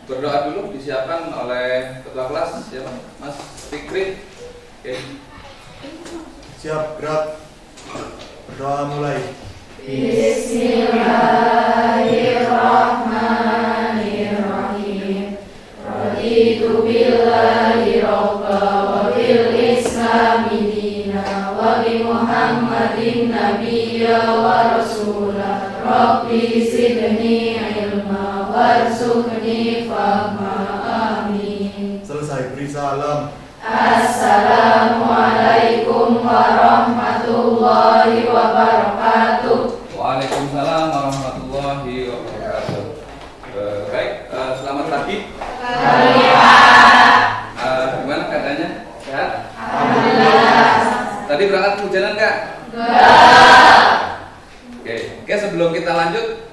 berdoa dulu disiapkan oleh ketua kelas siapa? Mas Fikri. Oke. Siap, gerak. Berdoa mulai. Bismillahirrahmanirrahim. Raditu billahi rabba wa bil islami dina wa bi Muhammadin nabiyya wa rasulah. Rabbi zidni ilma warzuqni fahma. Amin. Selesai, beri salam. Assalamualaikum warahmatullahi wabarakatuh. Waalaikumsalam warahmatullahi wabarakatuh. Baik, selamat pagi. Gimana keadaannya? Sehat? Alhamdulillah. Tadi berangkat kehujanan nggak? Enggak. Oke, sebelum kita lanjut,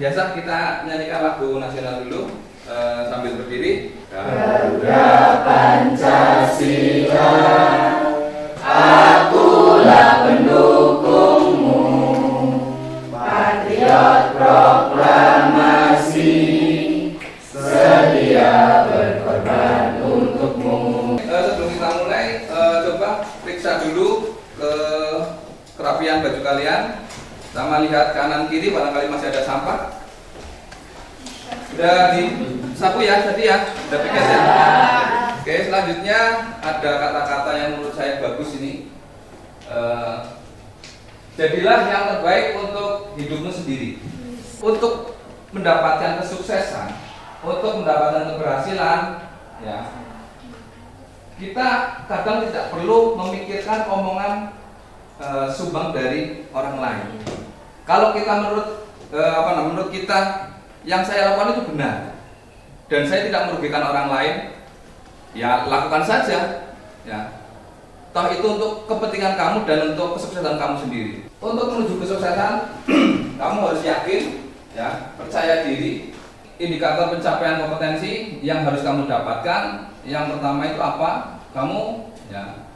biasa kita nyanyikan lagu nasional dulu sambil berdiri. Garuda Pancasila, akulah pendukungmu, patriot proklamasi, sedia berkorban untukmu. Sebelum kita mulai, coba periksa dulu ke kerapian baju kalian. Sama lihat kanan kiri, barangkali masih ada sampah. Sudah disapu ya, tadi ya, sudah piket ya. Oke, selanjutnya ada kata-kata yang menurut saya bagus ini. Jadilah yang terbaik untuk hidupmu sendiri. Untuk mendapatkan kesuksesan, untuk mendapatkan keberhasilan, ya, kita kadang tidak perlu memikirkan omongan sumbang dari orang lain. Kalau kita menurut kita yang saya lakukan itu benar dan saya tidak merugikan orang lain, ya lakukan saja. Ya, toh itu untuk kepentingan kamu dan untuk kesuksesan kamu sendiri. Untuk menuju kesuksesan, kamu harus yakin, ya, percaya diri. Indikator pencapaian kompetensi yang harus kamu dapatkan, yang pertama itu apa? Kamu, ya,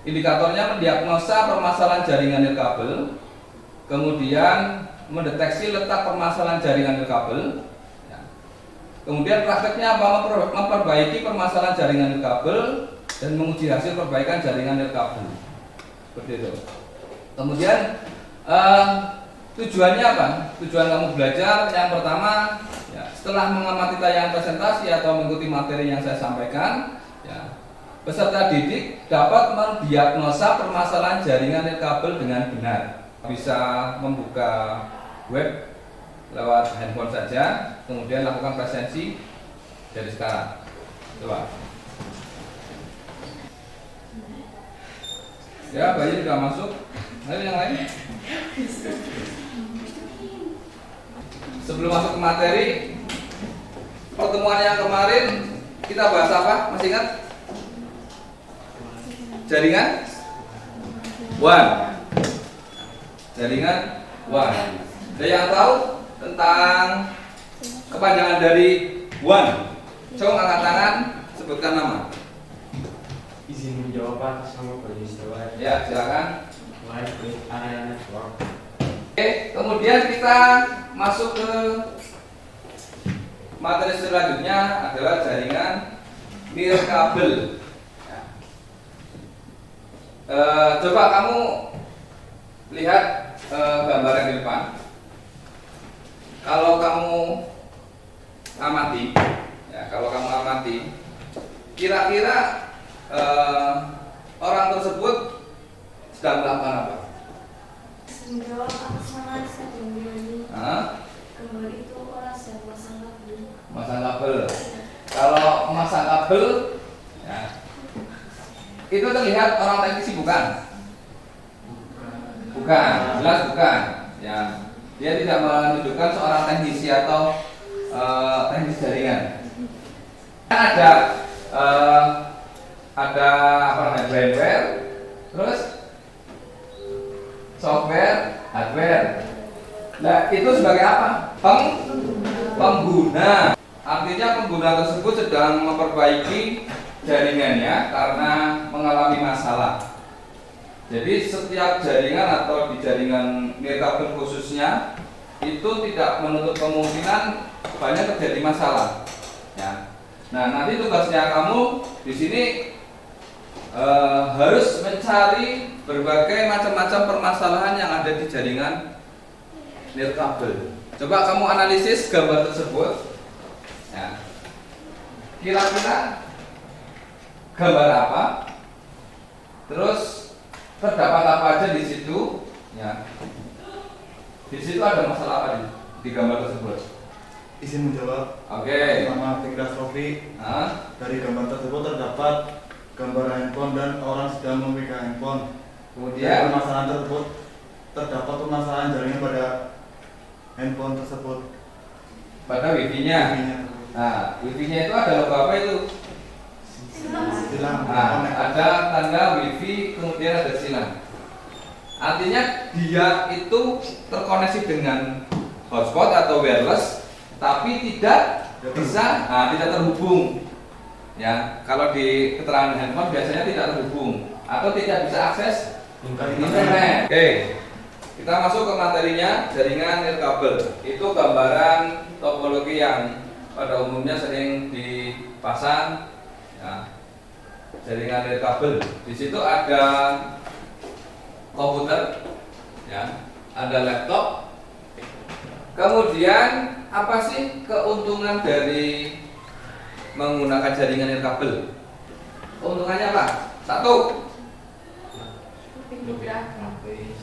indikatornya mendiagnosa permasalahan jaringan nirkabel, kemudian mendeteksi letak permasalahan jaringan nirkabel, ya. Kemudian prakteknya apa? Memperbaiki permasalahan jaringan nirkabel dan menguji hasil perbaikan jaringan nirkabel. Seperti itu. Kemudian tujuannya apa? Tujuan kamu belajar yang pertama, ya, setelah mengamati tayangan presentasi atau mengikuti materi yang saya sampaikan, ya, peserta didik dapat mendiagnosa permasalahan jaringan nirkabel dengan benar. Bisa membuka web lewat handphone saja, kemudian lakukan presensi dari sekarang. Coba. Ya, Bayu sudah masuk. Ayo yang lain. Sebelum masuk ke materi, pertemuan yang kemarin kita bahas apa? Masih ingat? Jaringan WAN. Jaringan WAN. Ada yang tahu tentang kepanjangan dari WAN? Coba angkat tangan, sebutkan nama. Izin menjawab atas nama Bayu Setiawan. Ya, silakan. Wide Area Network. Oke, kemudian kita masuk ke materi selanjutnya adalah jaringan nirkabel. Ya. Coba kamu lihat gambar yang di depan. Kalau kamu amati, kira-kira orang tersebut sedang melakukan apa? Menjawab atas nama saya Bumi. Gambar itu orang sedang pasang kabel. Masang kabel. Kalau memasang kabel, ya, itu terlihat orang teknisi bukan? Bukan, jelas bukan. Ya, dia tidak menunjukkan seorang teknisi atau teknis jaringan. Ada apa namanya, firmware, terus software, hardware. Nah, itu sebagai apa? Pengguna. Artinya pengguna tersebut sedang memperbaiki jaringannya karena mengalami masalah. Jadi setiap jaringan atau di jaringan nirkabel khususnya itu tidak menutup kemungkinan banyak terjadi masalah. Nah, nanti tugasnya kamu di sini harus mencari berbagai macam-macam permasalahan yang ada di jaringan nirkabel. Coba kamu analisis gambar tersebut. Ya. Kira-kira gambar apa? Terus terdapat apa aja di situ? Ya. Di situ ada masalah apa di gambar tersebut? Izin menjawab. Oke. Nama Fikra Sofi. Dari gambar tersebut terdapat gambar handphone dan orang sedang memegang handphone. Kemudian permasalahan tersebut terdapat permasalahan jaringan pada handphone tersebut. pada wifi-nya. Nah, wifi-nya itu ada logo apa itu? Silang. Nah, ada tanda wifi, kemudian ada silang. Artinya dia itu terkoneksi dengan hotspot atau wireless, tapi tidak bisa, tidak terhubung. Ya, kalau di keterangan handphone biasanya tidak terhubung atau tidak bisa akses internet. Oke, kita masuk ke materinya, jaringan nirkabel. Itu gambaran topologi yang pada umumnya sering dipasang. Ya, jaringan nirkabel. Di situ ada komputer, ya, ada laptop. Kemudian apa sih keuntungan dari menggunakan jaringan nirkabel? Keuntungannya apa? Satu,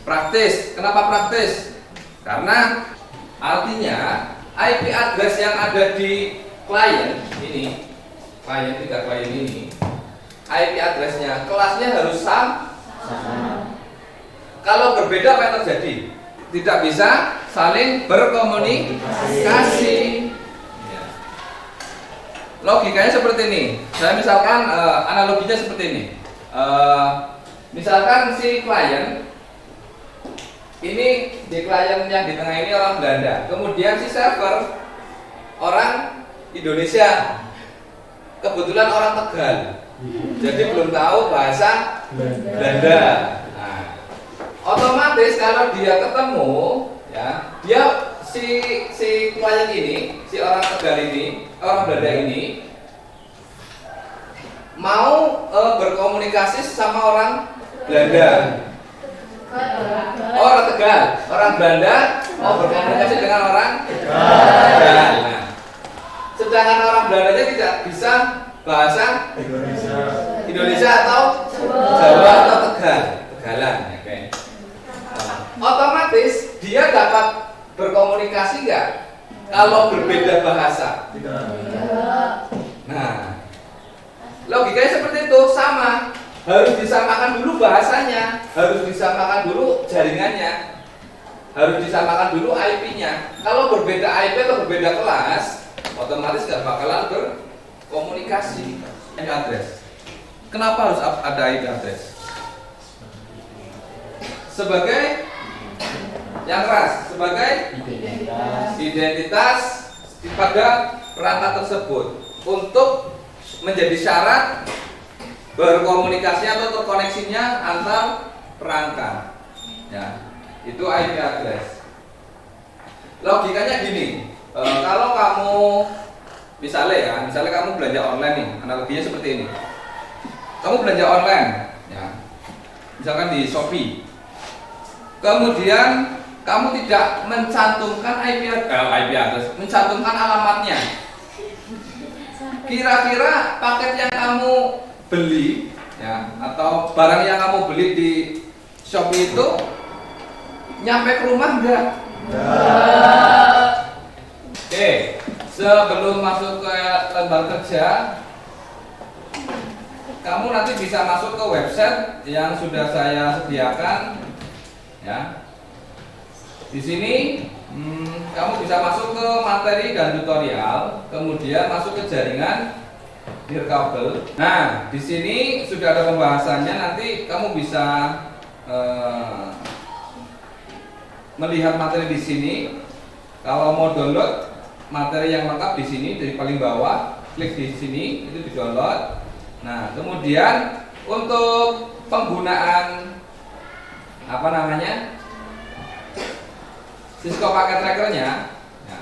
praktis. Kenapa praktis? Karena artinya IP address yang ada di klien ini, klien ini, IP addressnya, kelasnya harus sama. Kalau berbeda apa yang terjadi? Tidak bisa saling berkomunikasi. Ya. Logikanya seperti ini. Saya misalkan analoginya seperti ini. Misalkan si klien ini, di klien yang di tengah ini orang Belanda, kemudian si server orang Indonesia, kebetulan orang Tegal, jadi belum tahu bahasa Belanda. Nah, otomatis kalau dia ketemu, ya, dia si klien ini, si orang Tegal ini, orang Belanda ini mau berkomunikasi sama orang Belanda. Orang Tegal, orang Belanda mau berkomunikasi dengan orang Tegal. Nah, sedangkan orang Belandanya tidak bisa bahasa Indonesia atau Jawa atau Tegalan. Okay. Otomatis dia dapat berkomunikasi nggak kalau berbeda bahasa? Nah, logikanya seperti itu, sama. Harus disamakan dulu bahasanya, harus disamakan dulu jaringannya, harus disamakan dulu IP-nya. Kalau berbeda IP atau berbeda kelas, otomatis nggak bakalan berkomunikasi. IP address. Kenapa harus ada IP address? Sebagai yang keras, sebagai identitas pada perangkat tersebut untuk menjadi syarat berkomunikasi atau terkoneksinya antar perangkat. Ya, itu IP address. Logikanya gini, kalau kamu misalnya kamu belanja online nih, analoginya seperti ini. Kamu belanja online, ya, misalkan di Shopee. Kemudian kamu tidak mencantumkan IP address, mencantumkan alamatnya. Kira-kira paket yang kamu beli, ya, atau barang yang kamu beli di Shopee itu nyampe ke rumah enggak? Oke, sebelum masuk ke lembar kerja, kamu nanti bisa masuk ke website yang sudah saya sediakan, ya. Di sini kamu bisa masuk ke materi dan tutorial, kemudian masuk ke jaringan nirkabel. Nah, di sini sudah ada pembahasannya. Nanti kamu bisa melihat materi di sini. Kalau mau download materi yang lengkap di sini dari paling bawah, klik di sini, itu di-download. Nah, kemudian untuk penggunaan Cisco Packet Trackernya, ya,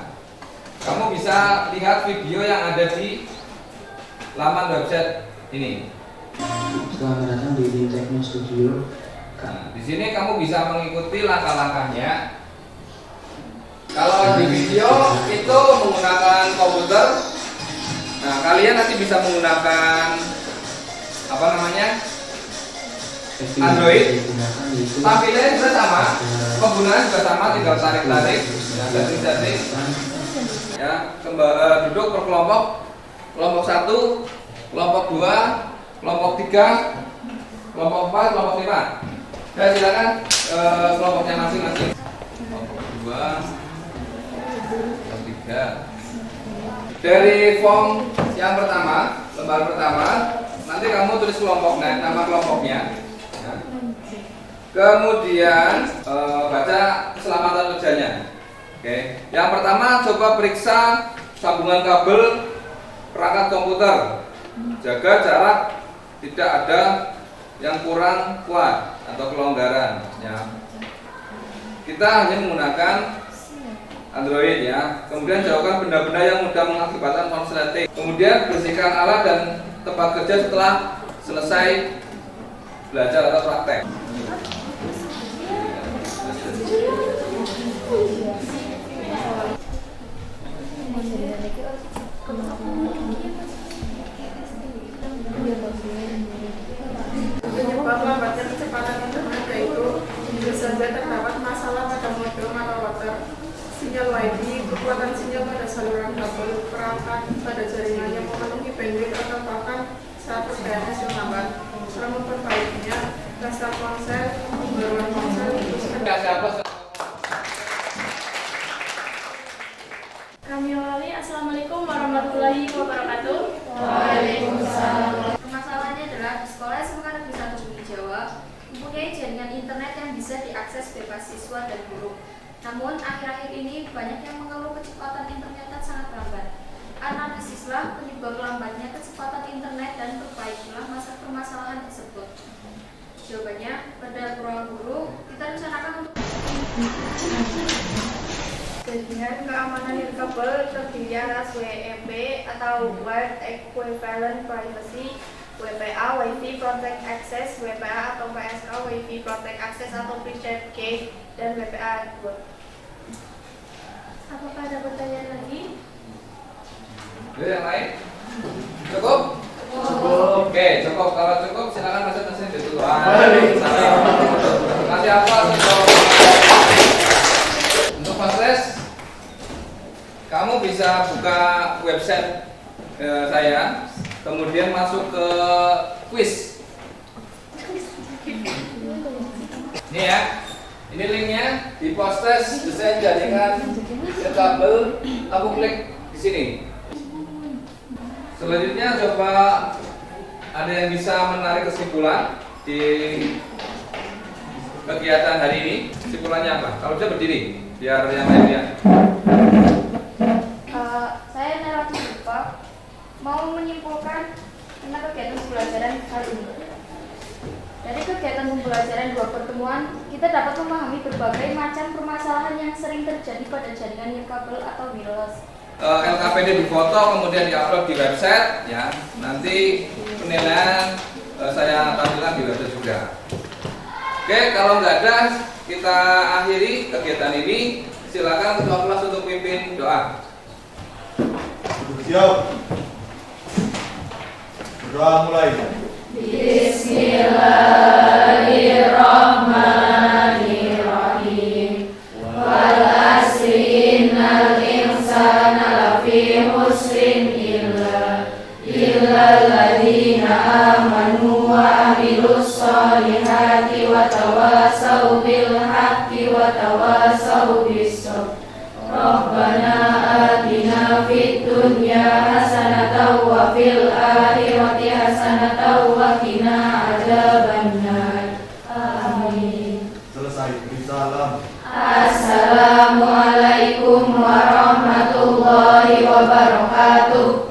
kamu bisa lihat video yang ada di laman website ini. Selamat datang di Techno Studio. Nah, di sini kamu bisa mengikuti langkah-langkahnya. Kalau di video itu menggunakan komputer, nah kalian nanti bisa menggunakan apa namanya Android. Tampilannya juga sama, penggunaan juga sama, tinggal tarik-tarik, setting-setting. Ya, duduk per kelompok, kelompok 1, kelompok 2, kelompok 3, kelompok 4, kelompok 5. Ya silakan kelompoknya masing-masing. Kelompok 2, kelompok 3. Dari form yang pertama, lembar pertama, nanti kamu tulis kelompoknya, nama kelompoknya. Ya. Kemudian baca keselamatan kerjanya. Oke. Yang pertama coba periksa sambungan kabel perangkat komputer. Jaga jarak, tidak ada yang kurang kuat atau kelonggaran. Ya. Kita hanya menggunakan Android ya. Kemudian jauhkan benda-benda yang mudah mengakibatkan konsleting. Kemudian bersihkan alat dan tempat kerja setelah selesai belajar atau praktek. Penyebab lambatnya kecepatan internet yaitu bisa saja terdapat masalah pada modem atau router, sinyal Wi-Fi, kekuatan sinyal pada saluran kabel, perangkat pada jaringan yang memenuhi bandwidth atau bahkan saat pergerakan hasil lambat. Cara memperbaikinya, restart ponsel, pembaruan ponsel, Kami awali. Assalamualaikum warahmatullahi wabarakatuh. Waalaikumsalam. Permasalahannya adalah di sekolah SMK Negeri 1 Bumi Jawa mempunyai jaringan internet yang bisa diakses bebas siswa dan guru. Namun akhir-akhir ini banyak yang mengeluh kecepatan internet sangat lambat. Analisislah penyebab lambatnya kecepatan internet dan perbaikilah masa permasalahan tersebut. Jawabannya, pada ruang guru kita rencanakan untuk Jaringan keamanan nirkabel terdiri atas WEP atau Wide Equivalent Privacy, WPA Wi-Fi Protect Access, WPA atau PSK Wi-Fi Protect Access atau Pre-Shared Key, dan WPA 2. apakah ada pertanyaan lagi? Yang lain? Cukup? Cukup. Oke, cukup. Kalau cukup silakan mesin ditutup. Kasih apa untuk Fasles? Kamu bisa buka website saya, kemudian masuk ke quiz. Ini ya, ini linknya di Fasles desain jaringan kabel. Aku klik di sini. Selanjutnya coba ada yang bisa menarik kesimpulan di kegiatan hari ini. Kesimpulannya apa? Kalau bisa berdiri, biar yang lain lihat. Saya Nelati Lupa mau menyimpulkan tentang kegiatan pembelajaran kali ini. Dari kegiatan pembelajaran 2 pertemuan, kita dapat memahami berbagai macam permasalahan yang sering terjadi pada jaringan nirkabel atau wireless. LKPD difoto kemudian diupload di website ya. Nanti penilaian saya tampilkan di website juga. Oke, kalau nggak ada kita akhiri kegiatan ini. Silakan ketua kelas untuk pimpin doa. Siap. Berdoa mulai. Bismillahirrahmanirrahim. Wal asri innal insana lafi khusrin illa alladziina aamanu wa 'amilus shalihati wa tawassaw bil haqqi wa tawassaw bis sabr. Rabbana atina fid dunya hasanatan wa fil akhirati hasanatan wa qina adzabannar. Amin. Selesai. Beri salam. Assalamualaikum warahmatullahi wabarakatuh.